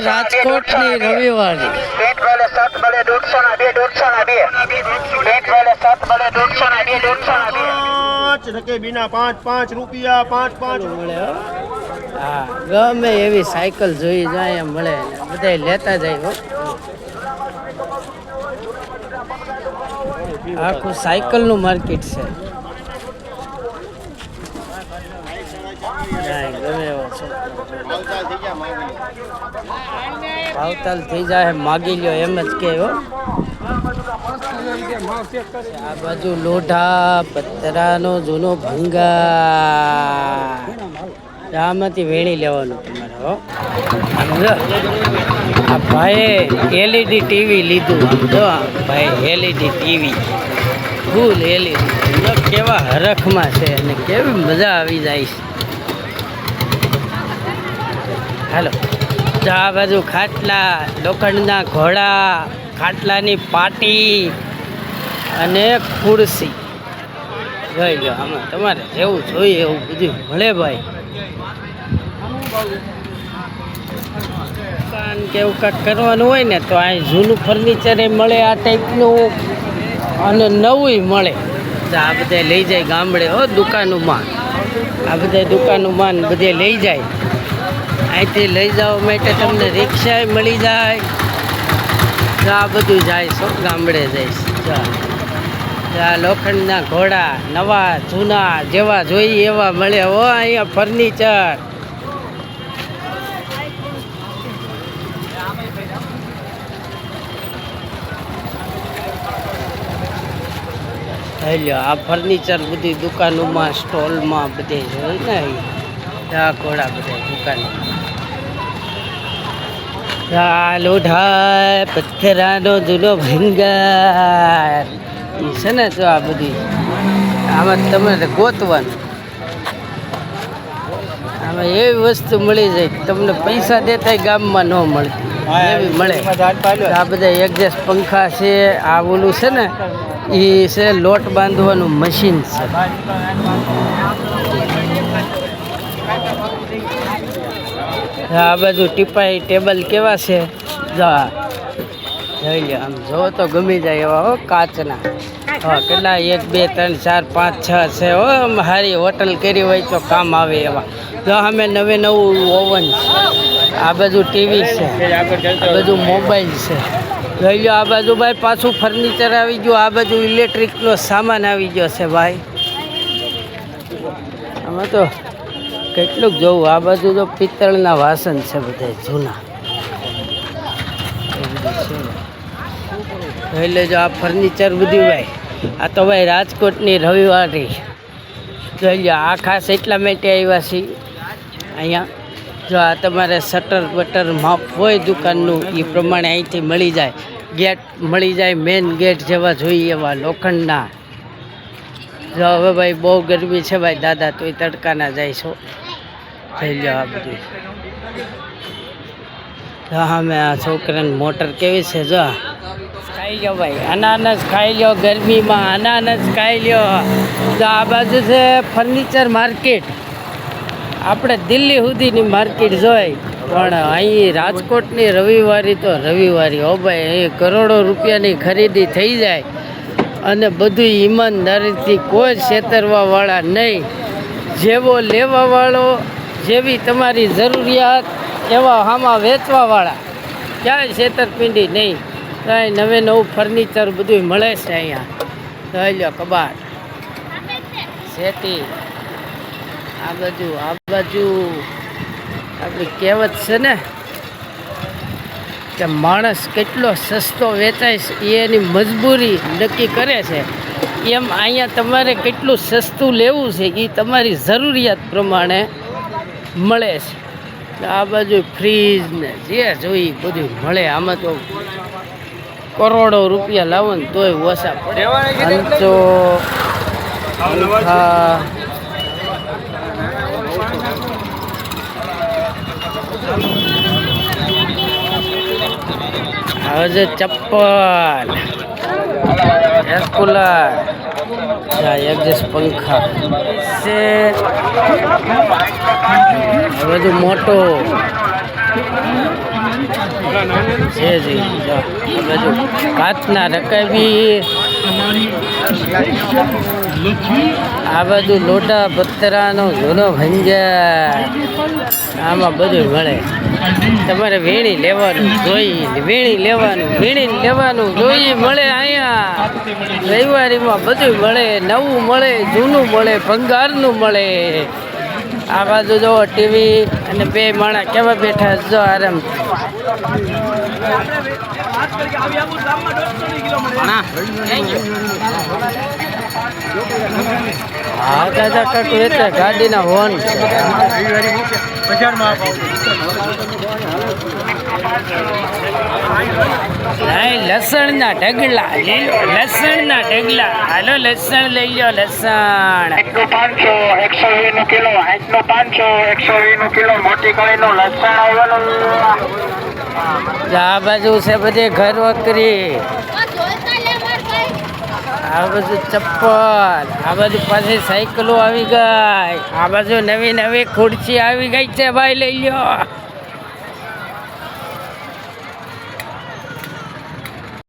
રાજકોટની રવિવારી પેટ વાલે 7 બલે 150 ના 2 પેટ વાલે 7 બલે 150 ના 2 પાંચ રકે બીના 5 રૂપિયા 5 મળે હો. હા, ગમે એવી સાયકલ જોઈ જાય એમ મળે, બધા લેતા જાય હો. આખું સાયકલ નું માર્કેટ છે. ગમે એવો ભાવતાલ થઈ જાય માગી લ્યો એમ જ કે હો. આ બાજુ લોઢા પતરાનો જૂનો ભંગાર, આમાંથી વેણી લેવાનું તમારે હો. આ ભાઈ એલઈડી ટીવી લીધું, જો ભાઈ એલઈડી ટીવી ફૂલ એલઈડી, કેવા હરખમાં છે અને કેવી મજા આવી જાય છે. હાલો, જો આ બાજુ ખાટલા, લોખંડના ઘોડા, ખાટલાની પાટી અને ખુરશી જોઈ લો. આમાં તમારે જેવું જોઈએ એવું બધું મળે ભાઈ. દુકાન કે એવું કાંઈક કરવાનું હોય ને તો અહીં જૂનું ફર્નિચર એ મળે આ ટાઈપનું, અને નવું મળે. આ બધા લઈ જાય ગામડે હો દુકાનોમાં, આ બધા દુકાનોમાં બધે લઈ જાય. અહીંથી લઈ જવા માટે તમને રિક્ષા મળી જાય. આ બધું જાય છો ગામડે જઈશ. આ લોખંડના ઘોડા નવા જૂના જેવા જોઈએ એવા મળે હો અહીંયા ફર્નિચર. આ ફર્નિચર બધી દુકાનોમાં સ્ટોલમાં બધે હોય ને, આ ઘોડા બધા દુકાનોમાં. આ લોઢા પથ્થરાનો જૂનો ભંગાર છે ને, તો આ બધી આમાં તમારે ગોતવાનું. આમાં એવી વસ્તુ મળી જાય તમને પૈસા દેતા ગામમાં ન મળતી એવી મળે. આ બધા એડજસ્ટ પંખા છે, આ ઓલું છે ને એ છે લોટ બાંધવાનું મશીન છે. આ બાજુ ટીપાઈ ટેબલ કેવા છે જોઈ લો. આમ જોવો તો ગમી જાય એવા હો, કાચના. હા, કેટલા 1 2 3 4 5 6 છે હો. સારી હોટલ કરી હોય તો કામ આવે એવા. જો અમે નવું ઓવન છે, આ બાજુ ટીવી છે, આ બાજુ મોબાઈલ છે જોઈ લો. આ બાજુ ભાઈ પાછું ફર્નિચર આવી ગયું, આ બાજુ ઇલેક્ટ્રિકનો સામાન આવી ગયો છે ભાઈ. આમાં તો કેટલુંક જોવું. આ બાજુ તો પિત્તળના વાસણ છે બધા જૂના. જોઈ લેજો આ ફર્નિચર બધું ભાઈ. આ તો ભાઈ રાજકોટની રવિવારી જોઈ લો. આ ખાસ એટલા માટે આવ્યા છીએ અહીંયા. જો આ તમારે શટર બટર માપ હોય દુકાનનું એ પ્રમાણે અહીંથી મળી જાય. ગેટ મળી જાય, મેન ગેટ જેવા જોઈએ એવા લોખંડના. જો હવે ભાઈ બહુ ગરમી છે ભાઈ દાદા, તોય તડકાના જાય છો. થઈ લો આ બધું. હા, મેં આ છોકરાને મોટર કેવી છે જો. ખાઈ લો ભાઈ, અનાનસ ખાઈ લો ગરમીમાં, અનાનસ ખાઈ લો. તો આ બાજુ છે ફર્નિચર માર્કેટ. આપણે દિલ્હી સુધીની માર્કેટ જોઈ, પણ અહીં રાજકોટની રવિવારી તો રવિવારી હો ભાઈ. અહીં કરોડો રૂપિયાની ખરીદી થઈ જાય અને બધું ઈમાનદારીથી કોઈ છેતરવાવાળા નહીં. જેવો લેવાવાળો, જેવી તમારી જરૂરિયાત એવા આમાં વેચવાવાળા, ક્યાંય છેતરપિંડી નહીં. કાંઈ નવું ફર્નિચર બધું મળે છે અહીંયા. જોઈ લો કબાટ, સેટી, આ બાજુ આપણી કહેવત છે ને કે માણસ કેટલો સસ્તો વેચાય છે એની મજબૂરી નક્કી કરે છે. એમ અહીંયા તમારે કેટલું સસ્તું લેવું છે એ તમારી જરૂરિયાત પ્રમાણે મળે છે. આ બાજુ ફ્રીજ ને જે જોઈ બધું મળે. આમાં તો કરોડો રૂપિયા લાવો ને તોય ઓછા પડે. અંચો, હવે છે ચપ્પલ, એર કુલર, એડજસ્ટ પંખા છે. બધું મોટો છે જી જો આ બધું કાચના રકાબી, આ બધું લોટા પતરાનો જૂનો ભંજાર, આમાં બધું મળે. તમારે વીણી લેવાનું લેવાનું જોઈ મળે. અહીંયા રવિવારીમાં બધું મળે, નવું મળે, જૂનું મળે, ભંગારનું મળે. આ બાજુ જો ટીવી અને બે માણસ કેવા બેઠા જો આરામ. હા દાદા કાકુ એટલે ગાડીના હોર્ન. નહીં લસણના ઢગલા લસણના ઢગલા. હાલો લસણ લઈ લો લસણ. 500 120 કિલો 500 120 કિલો મોટી કળીનું લસણ આવેલું. આ બાજુ છે બધે ઘર વકરી, આ બાજુ ચપ્પલ, આ બાજુ પાછી સાયકલો આવી ગઈ, આ બાજુ નવી ખુરશી આવી ગઈ છે ભાઈ લઈ લો.